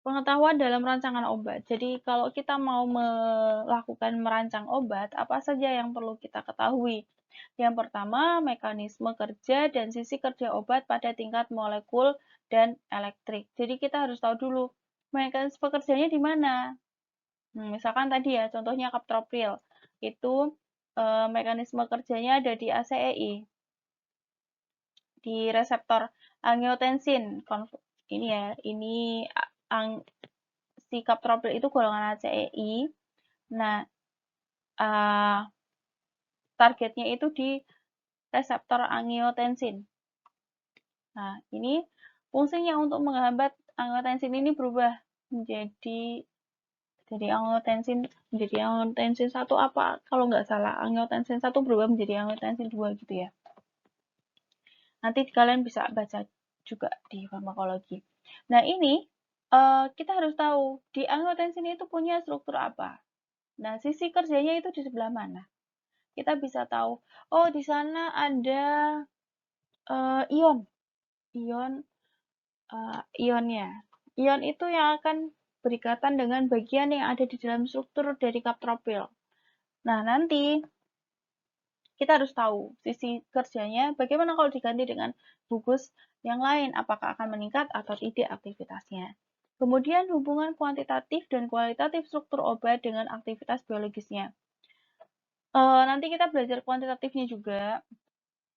Pengetahuan dalam rancangan obat. Jadi kalau kita mau merancang obat, apa saja yang perlu kita ketahui? Yang pertama, mekanisme kerja dan sisi kerja obat pada tingkat molekul dan elektrik. Jadi kita harus tahu dulu mekanisme kerjanya di mana. Misalkan tadi ya, contohnya kaptopril. Itu mekanisme kerjanya ada di ACEI, di reseptor angiotensin. Ini ya, ini si kaptopril itu golongan ACEI. Nah, targetnya itu di reseptor angiotensin. Nah, ini fungsinya untuk menghambat angiotensin ini berubah menjadi angiotensin 1 apa kalau nggak salah angiotensin 1 berubah menjadi angiotensin 2 gitu ya. Nanti kalian bisa baca juga di farmakologi. Nah, ini kita harus tahu di angiotensin itu punya struktur apa. Nah, sisi kerjanya itu di sebelah mana? Kita bisa tahu, oh di sana ada ion, ionnya. Ion itu yang akan berikatan dengan bagian yang ada di dalam struktur dari kaptopril. Nah, nanti kita harus tahu sisi kerjanya bagaimana kalau diganti dengan gugus yang lain, apakah akan meningkat atau tidak aktivitasnya. Kemudian hubungan kuantitatif dan kualitatif struktur obat dengan aktivitas biologisnya. Nanti kita belajar kuantitatifnya juga.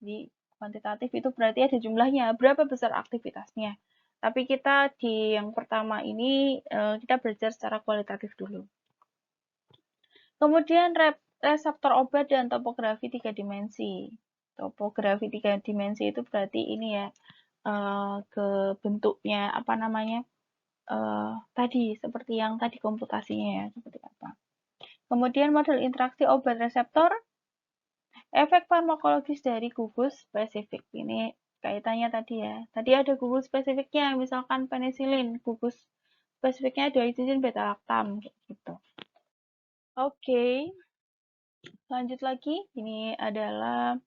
Di kuantitatif itu berarti ada jumlahnya, berapa besar aktivitasnya. Tapi kita di yang pertama ini kita belajar secara kualitatif dulu. Kemudian reseptor obat dan topografi 3 dimensi. Topografi 3 dimensi itu berarti ini ya, ke bentuknya apa namanya, tadi seperti yang tadi komputasinya ya, seperti apa. Kemudian model interaksi obat reseptor, efek farmakologis dari gugus spesifik. Ini kaitannya tadi ya. Tadi ada gugus spesifiknya, misalkan penisilin, gugus spesifiknya doixycycline beta-lactam gitu. Oke, lanjut lagi. Ini adalah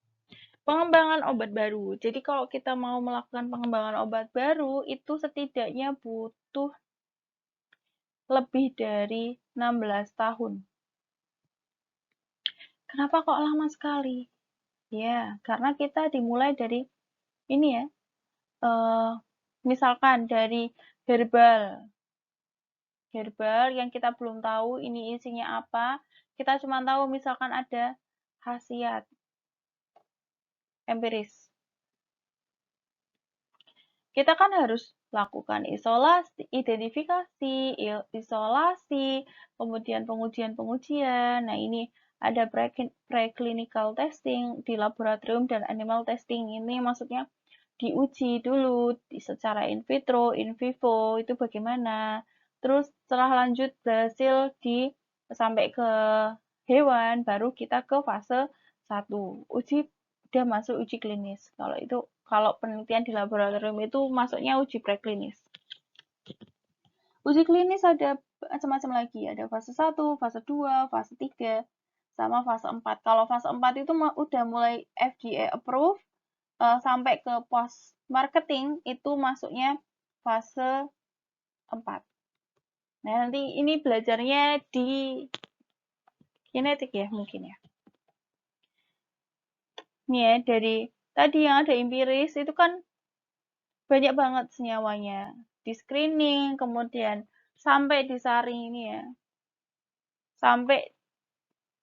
pengembangan obat baru. Jadi kalau kita mau melakukan pengembangan obat baru, itu setidaknya butuh lebih dari 16 tahun. Kenapa kok lama sekali? Ya, karena kita dimulai dari ini ya, misalkan dari herbal yang kita belum tahu ini isinya apa, kita cuma tahu misalkan ada khasiat empiris. Kita kan harus lakukan identifikasi, isolasi, kemudian pengujian. Nah, ini ada preclinical testing di laboratorium dan animal testing. Ini maksudnya diuji dulu secara in vitro, in vivo, itu bagaimana. Terus setelah lanjut berhasil sampai ke hewan, baru kita ke fase 1. Udah masuk uji klinis. Kalau penelitian di laboratorium itu masuknya uji preklinis. Uji klinis ada macam-macam lagi, ada fase 1, fase 2, fase 3, sama fase 4. Kalau fase 4 itu udah mulai FDA approve, sampai ke post marketing itu masuknya fase 4. Nah, nanti ini belajarnya di kinetik ya mungkin ya. Ini ya dari tadi yang ada empiris itu kan banyak banget senyawanya. Di screening, kemudian sampai disaring ini ya. Sampai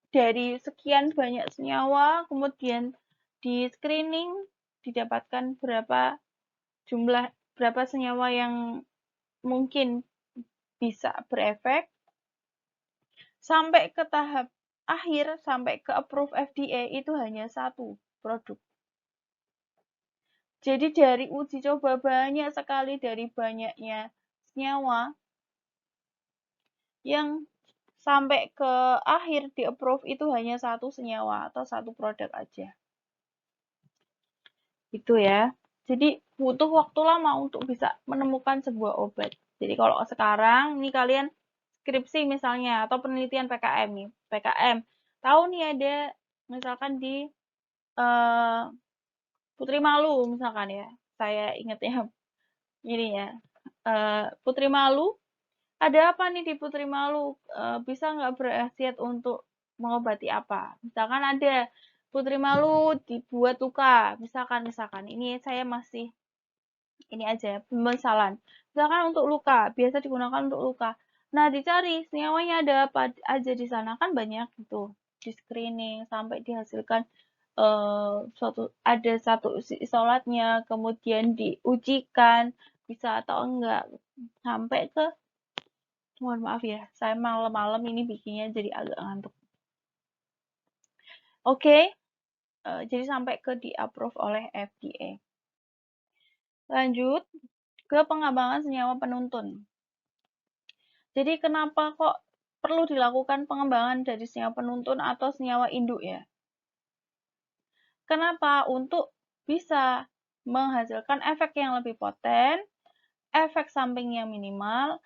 dari sekian banyak senyawa, kemudian di screening didapatkan berapa senyawa yang mungkin bisa berefek sampai ke tahap akhir, sampai ke approve FDA itu hanya 1 produk. Jadi dari uji coba banyak sekali dari banyaknya senyawa yang sampai ke akhir di approve itu hanya 1 senyawa atau 1 produk aja. Itu ya. Jadi butuh waktu lama untuk bisa menemukan sebuah obat. Jadi kalau sekarang ini kalian skripsi misalnya atau penelitian PKM nih, PKM. Tahu nih ada misalkan di Putri Malu misalkan ya. Saya ingatnya ini ya. Putri Malu ada apa nih di Putri Malu? Bisa nggak berkhasiat untuk mengobati apa? Misalkan ada Putri Malu dibuat luka, misalkan ini saya masih ini aja pembesalan. Misalkan untuk luka, biasa digunakan untuk luka. Nah, dicari senyawanya ada apa aja di sana, kan banyak gitu. Di screening sampai dihasilkan ada satu isolatnya, kemudian diujikan bisa atau enggak sampai ke, mohon maaf ya, saya malam-malam ini bikinnya jadi agak ngantuk. Oke, jadi sampai ke di-approve oleh FDA. Lanjut ke pengembangan senyawa penuntun. Jadi kenapa kok perlu dilakukan pengembangan dari senyawa penuntun atau senyawa induk ya? Kenapa? Untuk bisa menghasilkan efek yang lebih poten, efek samping yang minimal.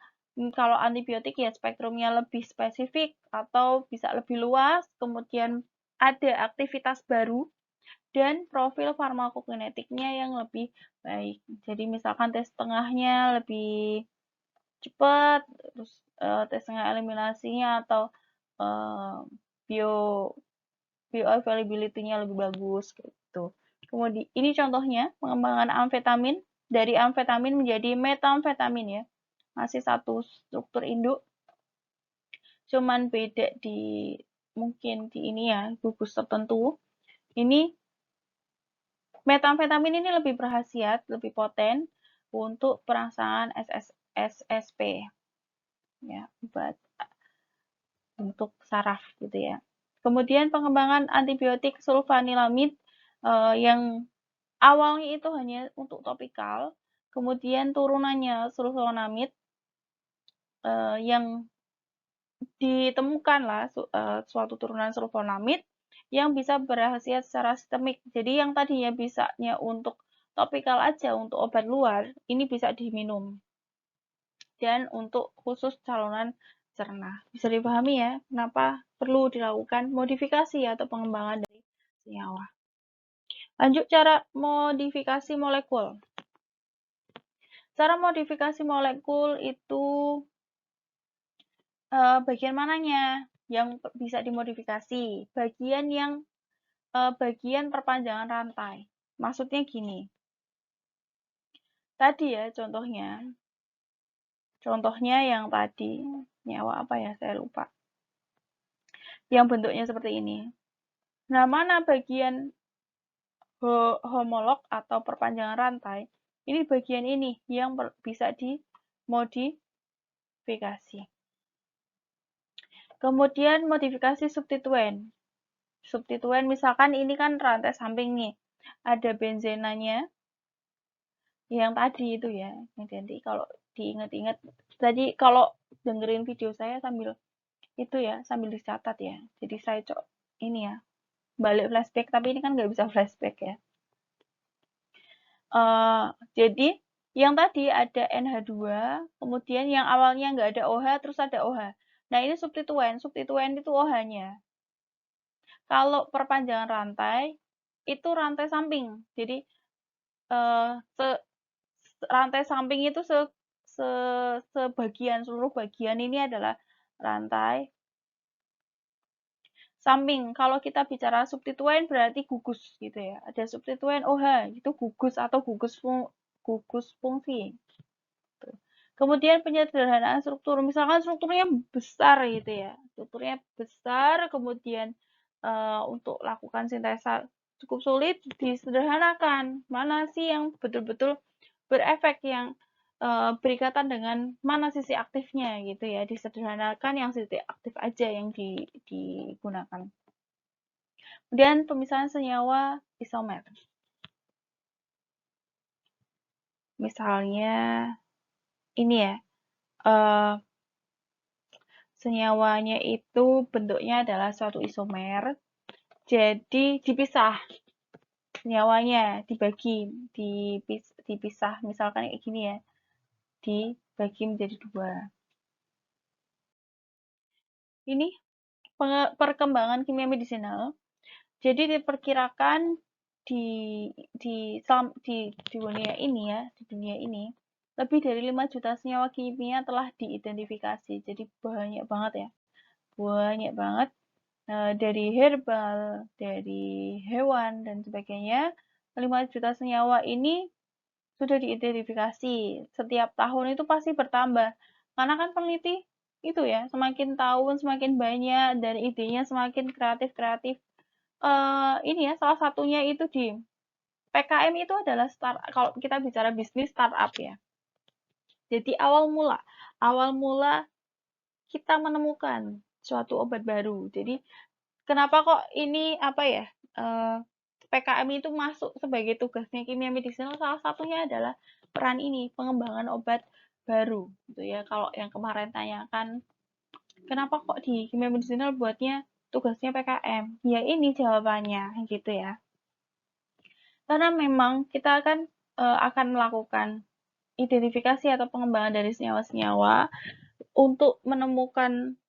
Kalau antibiotik ya spektrumnya lebih spesifik atau bisa lebih luas, kemudian ada aktivitas baru dan profil farmakokinetiknya yang lebih baik. Jadi misalkan tes tengahnya lebih cepat, terus tes tengah eliminasinya atau bio bioavailability-nya lebih bagus gitu. Kemudian ini contohnya pengembangan amfetamin dari amfetamin menjadi metamfetamin ya. Masih satu struktur induk. Cuman beda di mungkin di ini ya, gugus tertentu. Ini metamfetamin ini lebih berkhasiat, lebih poten untuk perangsang SSP ya, obat untuk saraf gitu ya. Kemudian pengembangan antibiotik sulfanilamid yang awalnya itu hanya untuk topikal, kemudian turunannya sulfonamid yang ditemukanlah suatu turunan sulfonamid yang bisa berkhasiat secara sistemik. Jadi yang tadinya bisanya untuk topikal aja, untuk obat luar, ini bisa diminum. Dan untuk khusus calonan cerna. Bisa dipahami ya, kenapa perlu dilakukan modifikasi atau pengembangan dari senyawa. Lanjut cara modifikasi molekul. Cara modifikasi molekul itu bagian mananya yang bisa dimodifikasi? Bagian perpanjangan rantai. Maksudnya gini. Tadi ya contohnya yang tadi, nyawa apa ya, saya lupa. Yang bentuknya seperti ini. Nah, mana bagian homolog atau perpanjangan rantai? Ini bagian ini yang bisa dimodifikasi. Kemudian modifikasi substituen. Substituen misalkan ini kan rantai samping nih. Ada benzenanya yang tadi itu ya. Nanti kalau diingat-ingat. Tadi kalau dengerin video saya sambil itu ya, sambil dicatat ya. Jadi saya ini ya, balik flashback. Tapi ini kan nggak bisa flashback ya. Jadi yang tadi ada NH2, kemudian yang awalnya nggak ada OH, terus ada OH. Nah, ini substituen. Substituen itu OH-nya. Kalau perpanjangan rantai, itu rantai samping. Jadi, rantai samping itu seluruh bagian ini adalah rantai samping. Kalau kita bicara substituen berarti gugus gitu ya. Ada substituen OH, itu gugus atau gugus fungsi. Kemudian penyederhanaan struktur, misalkan strukturnya besar gitu ya, strukturnya besar, kemudian untuk lakukan sintesa cukup sulit, disederhanakan. Mana sih yang betul-betul berefek, yang berikatan dengan mana sisi aktifnya gitu ya, disederhanakan yang sisi aktif aja yang digunakan. Kemudian pemisahan senyawa isomer. Misalnya ini ya, senyawanya itu bentuknya adalah suatu isomer, jadi dipisah senyawanya, dipisah, misalkan kayak gini ya, dibagi menjadi dua. Ini perkembangan kimia medisinal, jadi diperkirakan di dunia ini lebih dari 5 juta senyawa kimia telah diidentifikasi. Jadi banyak banget ya. Banyak banget dari herbal, dari hewan dan sebagainya. 5 juta senyawa ini sudah diidentifikasi. Setiap tahun itu pasti bertambah. Karena kan peneliti itu ya, semakin tahun semakin banyak dan idenya semakin kreatif-kreatif. Ini ya, salah satunya itu di PKM itu adalah kalau kita bicara bisnis startup ya. Jadi awal mula kita menemukan suatu obat baru. Jadi kenapa kok ini apa ya? PKM itu masuk sebagai tugasnya kimia medisinal, salah satunya adalah peran ini, pengembangan obat baru gitu ya. Kalau yang kemarin tanyakan kenapa kok di kimia medisinal buatnya tugasnya PKM? Ya ini jawabannya gitu ya. Karena memang kita akan melakukan identifikasi atau pengembangan dari senyawa-senyawa untuk menemukan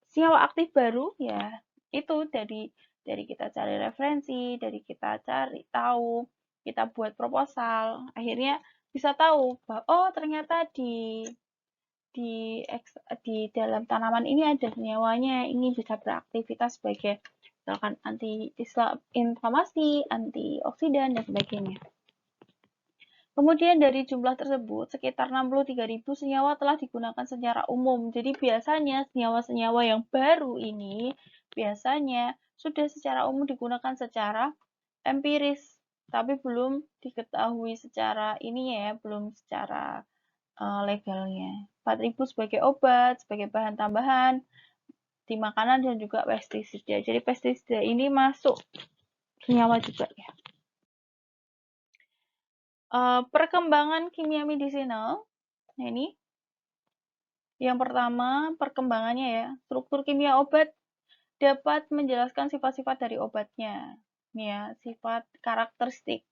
senyawa aktif baru ya itu dari kita cari referensi, dari kita cari tahu, kita buat proposal, akhirnya bisa tahu bahwa oh ternyata di dalam tanaman ini ada senyawanya, ini bisa beraktivitas sebagai misalkan anti-inflamasi, antioksidan dan sebagainya. Kemudian dari jumlah tersebut, sekitar 63.000 senyawa telah digunakan secara umum. Jadi biasanya senyawa-senyawa yang baru ini biasanya sudah secara umum digunakan secara empiris, tapi belum diketahui secara ininya ya, belum secara legalnya. 4.000 sebagai obat, sebagai bahan tambahan di makanan dan juga pestisida. Jadi pestisida ini masuk senyawa juga ya. Perkembangan kimia medisinal. Nah, ini yang pertama perkembangannya ya. Struktur kimia obat dapat menjelaskan sifat-sifat dari obatnya. Ini ya, sifat karakteristik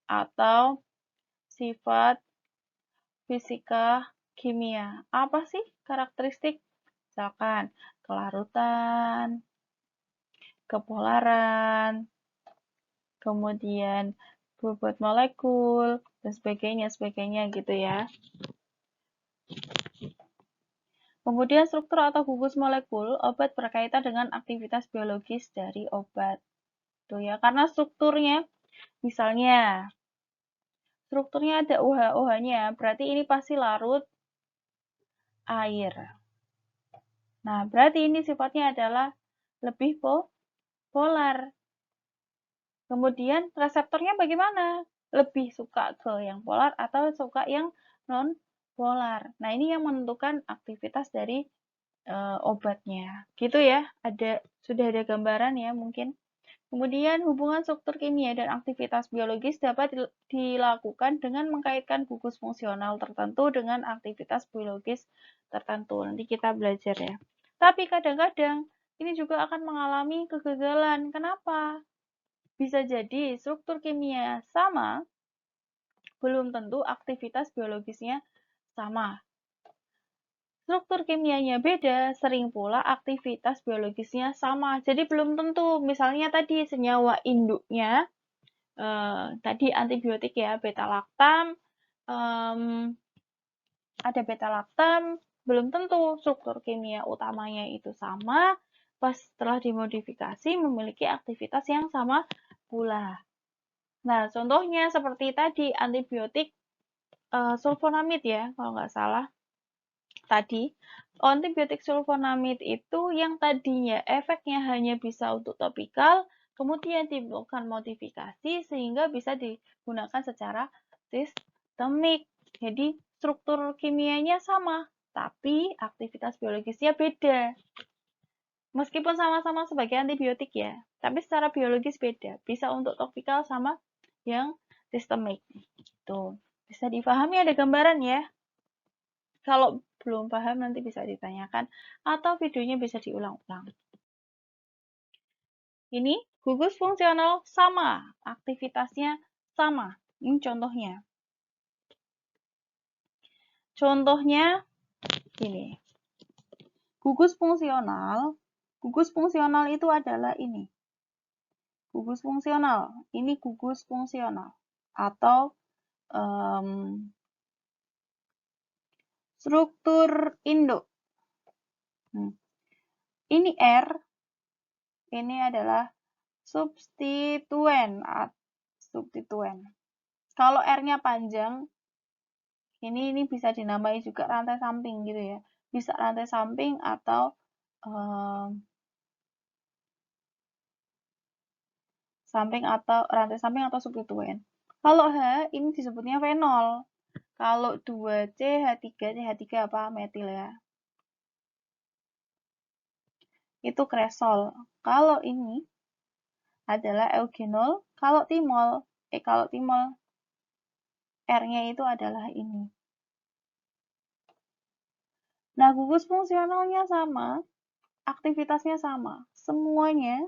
atau sifat fisika kimia. Apa sih karakteristik? Misalkan kelarutan, kepolaran, kemudian bobot molekul, dan sebagainya gitu ya. Kemudian struktur atau gugus molekul obat berkaitan dengan aktivitas biologis dari obat. Tuh ya, karena strukturnya, misalnya, strukturnya ada OH-OH-nya, berarti ini pasti larut air. Nah, berarti ini sifatnya adalah lebih polar. Kemudian reseptornya bagaimana? Lebih suka ke yang polar atau suka yang non-polar. Nah, ini yang menentukan aktivitas dari obatnya. Gitu ya, sudah ada gambaran ya mungkin. Kemudian hubungan struktur kimia dan aktivitas biologis dapat dilakukan dengan mengkaitkan gugus fungsional tertentu dengan aktivitas biologis tertentu. Nanti kita belajar ya. Tapi kadang-kadang ini juga akan mengalami kegagalan. Kenapa? Bisa jadi struktur kimia sama, belum tentu aktivitas biologisnya sama. Struktur kimianya beda, sering pula aktivitas biologisnya sama. Jadi belum tentu, misalnya tadi senyawa induknya, tadi antibiotik ya, beta-laktam, ada beta-laktam, belum tentu struktur kimia utamanya itu sama, pas setelah dimodifikasi memiliki aktivitas yang sama pula. Nah, contohnya seperti tadi antibiotik sulfonamid ya, kalau nggak salah. Tadi, antibiotik sulfonamid itu yang tadinya efeknya hanya bisa untuk topikal, kemudian diberikan modifikasi sehingga bisa digunakan secara sistemik. Jadi, struktur kimianya sama, tapi aktivitas biologisnya beda. Meskipun sama-sama sebagai antibiotik ya, tapi secara biologis beda. Bisa untuk topikal sama yang sistemik. Tuh, bisa dipahami ada gambaran ya. Kalau belum paham nanti bisa ditanyakan atau videonya bisa diulang-ulang. Ini gugus fungsional sama, aktivitasnya sama. Ini contohnya. Contohnya ini. Gugus fungsional itu adalah ini. Gugus fungsional, ini gugus fungsional atau struktur induk. Ini R, ini adalah substituen. Kalau R-nya panjang, ini bisa dinamai juga rantai samping gitu ya. Bisa rantai samping atau rantai samping atau substituen. Kalau H ini disebutnya fenol. Kalau 2CH3, CH3 apa? Metil ya. Itu kresol. Kalau ini adalah eugenol. Kalau timol R-nya itu adalah ini. Nah, gugus fungsionalnya sama, aktivitasnya sama. Semuanya,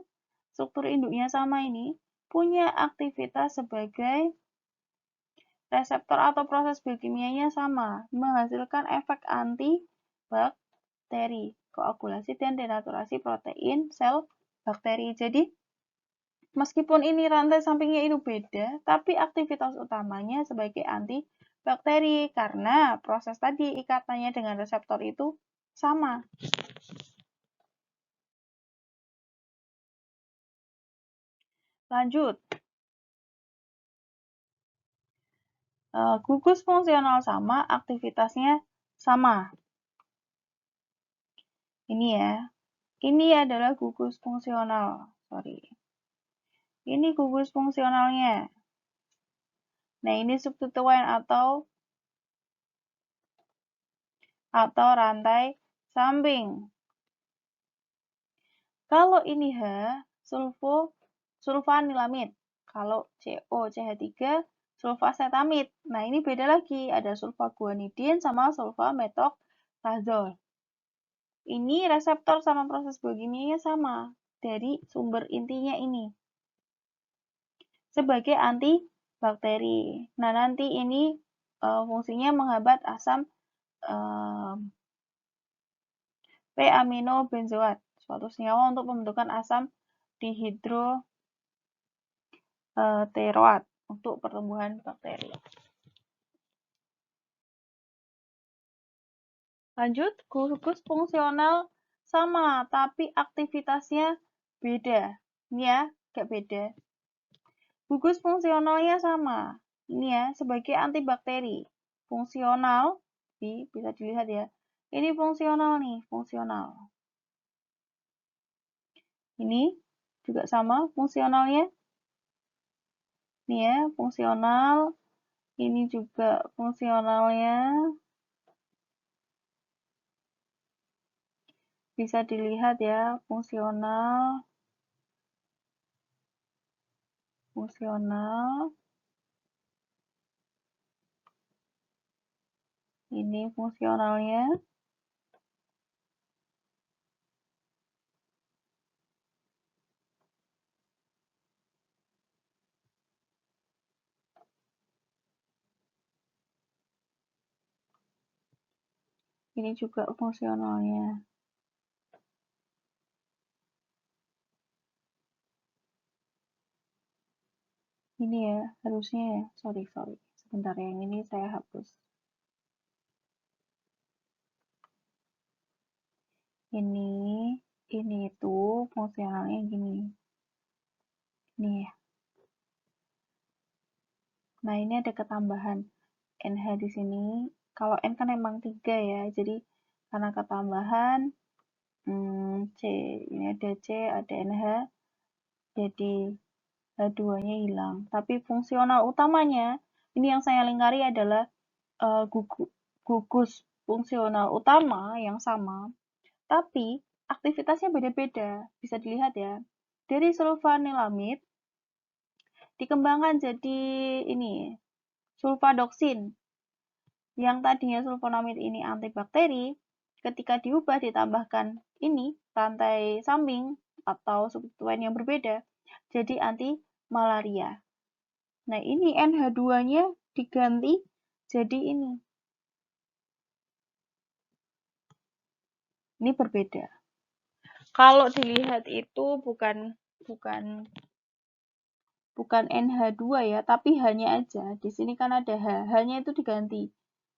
struktur induknya sama ini, punya aktivitas sebagai reseptor atau proses biokimianya sama, menghasilkan efek antibakteri, koagulasi dan denaturasi protein sel bakteri. Jadi, meskipun ini rantai sampingnya itu beda, tapi aktivitas utamanya sebagai antibakteri karena proses tadi ikatannya dengan reseptor itu sama. Lanjut. Gugus fungsional sama, aktivitasnya sama. Ini ya. Ini adalah gugus fungsional. Ini gugus fungsionalnya. Nah, ini substituen atau rantai samping. Kalau ini H, sulfanilamid. Kalau CO, CH3, sulfasetamid. Nah, ini beda lagi. Ada sulfaguanidin sama sulfamethoxazole. Ini reseptor sama proses biokimianya sama. Dari sumber intinya ini. Sebagai antibakteri. Nah, nanti ini fungsinya menghambat asam P-aminobenzoat, suatu senyawa untuk pembentukan asam dihidroteroat untuk pertumbuhan bakteri. Lanjut, gugus fungsional sama, tapi aktivitasnya beda. Ini ya, agak beda. Gugus fungsionalnya sama. Ini ya, sebagai antibakteri. Fungsional, bisa dilihat ya. Ini fungsional nih, fungsional. Ini juga sama fungsionalnya. Ini ya, fungsional. Ini juga fungsionalnya. Bisa dilihat ya, fungsional. Ini fungsionalnya. Ini juga fungsionalnya. Ini ya, harusnya ya. Sorry. Sebentar ya, yang ini saya hapus. Ini itu fungsionalnya gini. Ini ya. Nah, ini ada ketambahan NH di sini. Kalau N kan emang 3 ya, jadi karena ketambahan C, ini ada C, ada NH, jadi H2-nya hilang. Tapi fungsional utamanya, ini yang saya lingkari adalah gugus fungsional utama yang sama, tapi aktivitasnya beda-beda. Bisa dilihat ya. Dari sulfanilamid dikembangkan jadi ini sulfadoksin. Yang tadinya sulfonamid ini antibakteri, ketika diubah ditambahkan ini rantai samping atau substituen yang berbeda, jadi anti malaria. Nah, ini NH2-nya diganti jadi ini. Ini berbeda. Kalau dilihat itu bukan bukan NH2 ya, tapi H-nya aja. Di sini kan ada H, H-nya itu diganti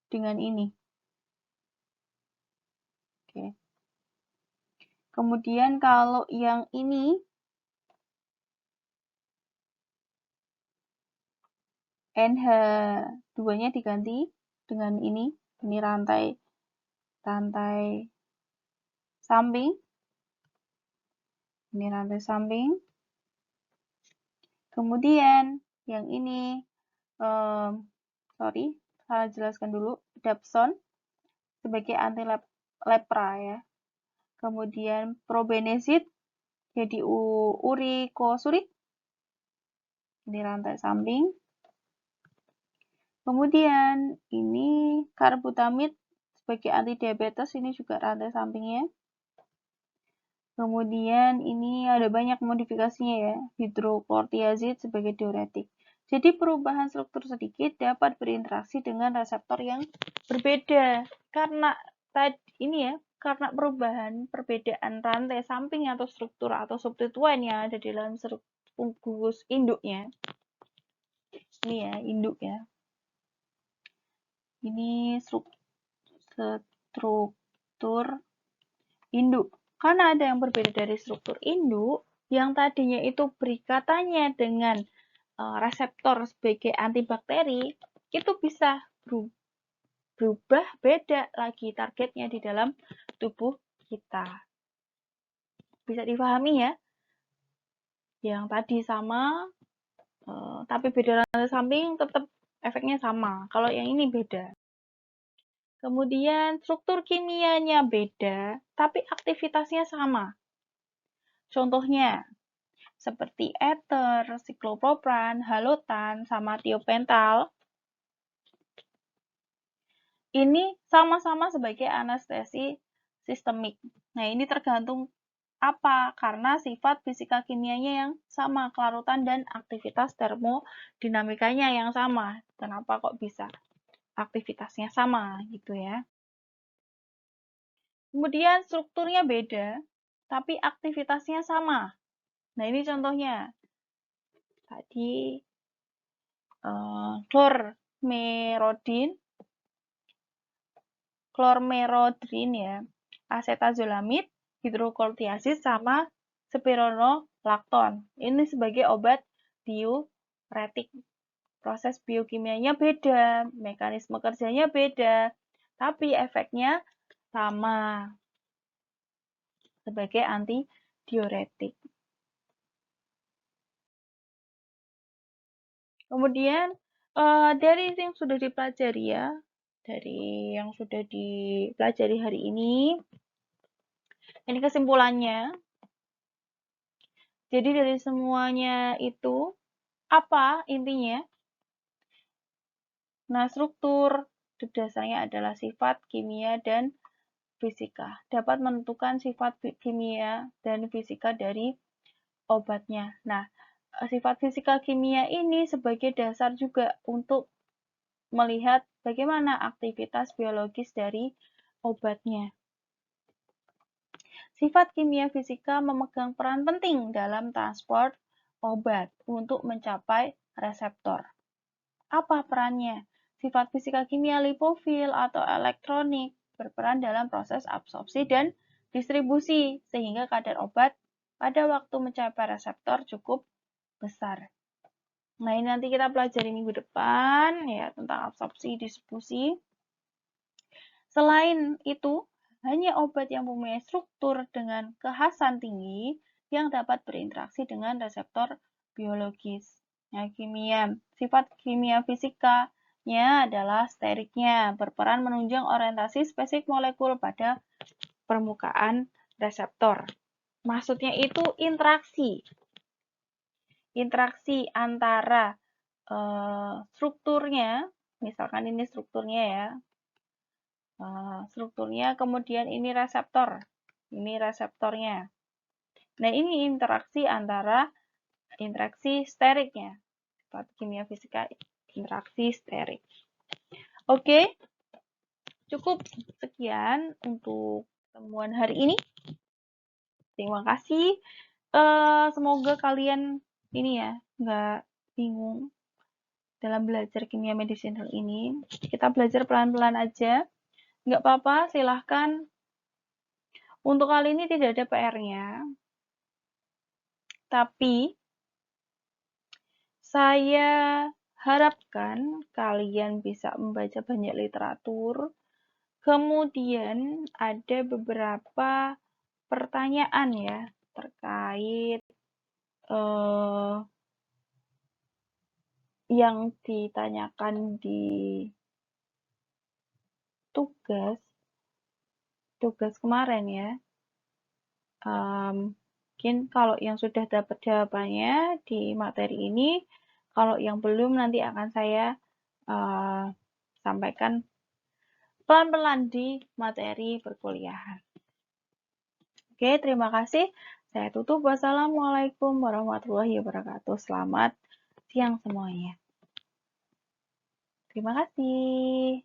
dengan ini. Oke. Kemudian kalau yang ini, NH2-nya diganti dengan ini rantai samping. Ini rantai samping. Kemudian yang ini, sorry, saya jelaskan dulu, dapsone sebagai anti lepra ya. Kemudian probenecid jadi urikosurid. Ini rantai samping. Kemudian ini karbutamid sebagai anti diabetes, ini juga rantai sampingnya. Kemudian ini ada banyak modifikasinya ya, hidrokortiazid sebagai diuretik. Jadi perubahan struktur sedikit dapat berinteraksi dengan reseptor yang berbeda. Karena ini ya, karena perbedaan rantai samping atau struktur atau substituen yang ada di dalam gugus induknya. Ini ya, induk ya. Ini struktur induk. Karena ada yang berbeda dari struktur induk, yang tadinya itu berikatannya dengan reseptor sebagai antibakteri, itu bisa berubah beda lagi targetnya di dalam tubuh kita. Bisa dipahami ya? Yang tadi sama, tapi beda rantai samping tetap efeknya sama. Kalau yang ini beda. Kemudian struktur kimianya beda, tapi aktivitasnya sama. Contohnya, seperti ether, siklopropran, halotan, sama tiopental. Ini sama-sama sebagai anestesi sistemik. Nah, ini tergantung apa? Karena sifat fisika kimianya yang sama, kelarutan dan aktivitas termodinamikanya yang sama. Kenapa kok bisa aktivitasnya sama gitu ya? Kemudian strukturnya beda, tapi aktivitasnya sama. Nah, ini contohnya. Tadi chlormerodin ya, acetazolamid, hidrokortiazid sama spironolakton. Ini sebagai obat diuretik. Proses biokimianya beda, mekanisme kerjanya beda, tapi efeknya sama sebagai antidiuretik. Kemudian dari yang sudah dipelajari ya, dari yang sudah dipelajari hari ini kesimpulannya. Jadi dari semuanya itu apa intinya? Nah, struktur dasarnya adalah sifat kimia dan fisika. Dapat menentukan sifat kimia dan fisika dari obatnya. Nah, sifat fisika kimia ini sebagai dasar juga untuk melihat bagaimana aktivitas biologis dari obatnya. Sifat kimia fisika memegang peran penting dalam transport obat untuk mencapai reseptor. Apa perannya? Sifat fisika kimia lipofil atau elektronik berperan dalam proses absorpsi dan distribusi sehingga kadar obat pada waktu mencapai reseptor cukup besar. Nah, ini nanti kita pelajari minggu depan ya tentang absorpsi distribusi. Selain itu, hanya obat yang mempunyai struktur dengan kekhasan tinggi yang dapat berinteraksi dengan reseptor biologis. Nah, sifat kimia fisikanya adalah steriknya, berperan menunjang orientasi spesifik molekul pada permukaan reseptor. Maksudnya itu interaksi. Interaksi antara strukturnya, misalkan ini strukturnya ya, strukturnya, kemudian ini reseptornya. Nah, ini interaksi steriknya. Sifat kimia fisika interaksi sterik. Oke, cukup sekian untuk temuan hari ini. Terima kasih. Semoga kalian ini ya, nggak bingung dalam belajar kimia medisinal ini. Kita belajar pelan-pelan aja, nggak apa-apa, silahkan. Untuk kali ini tidak ada PR-nya, tapi saya harapkan kalian bisa membaca banyak literatur, kemudian ada beberapa pertanyaan ya terkait yang ditanyakan di tugas kemarin ya. Mungkin kalau yang sudah dapat jawabannya di materi ini, kalau yang belum nanti akan saya sampaikan pelan-pelan di materi perkuliahan. Oke, terima kasih. Saya tutup. Wassalamualaikum warahmatullahi wabarakatuh. Selamat siang semuanya. Terima kasih.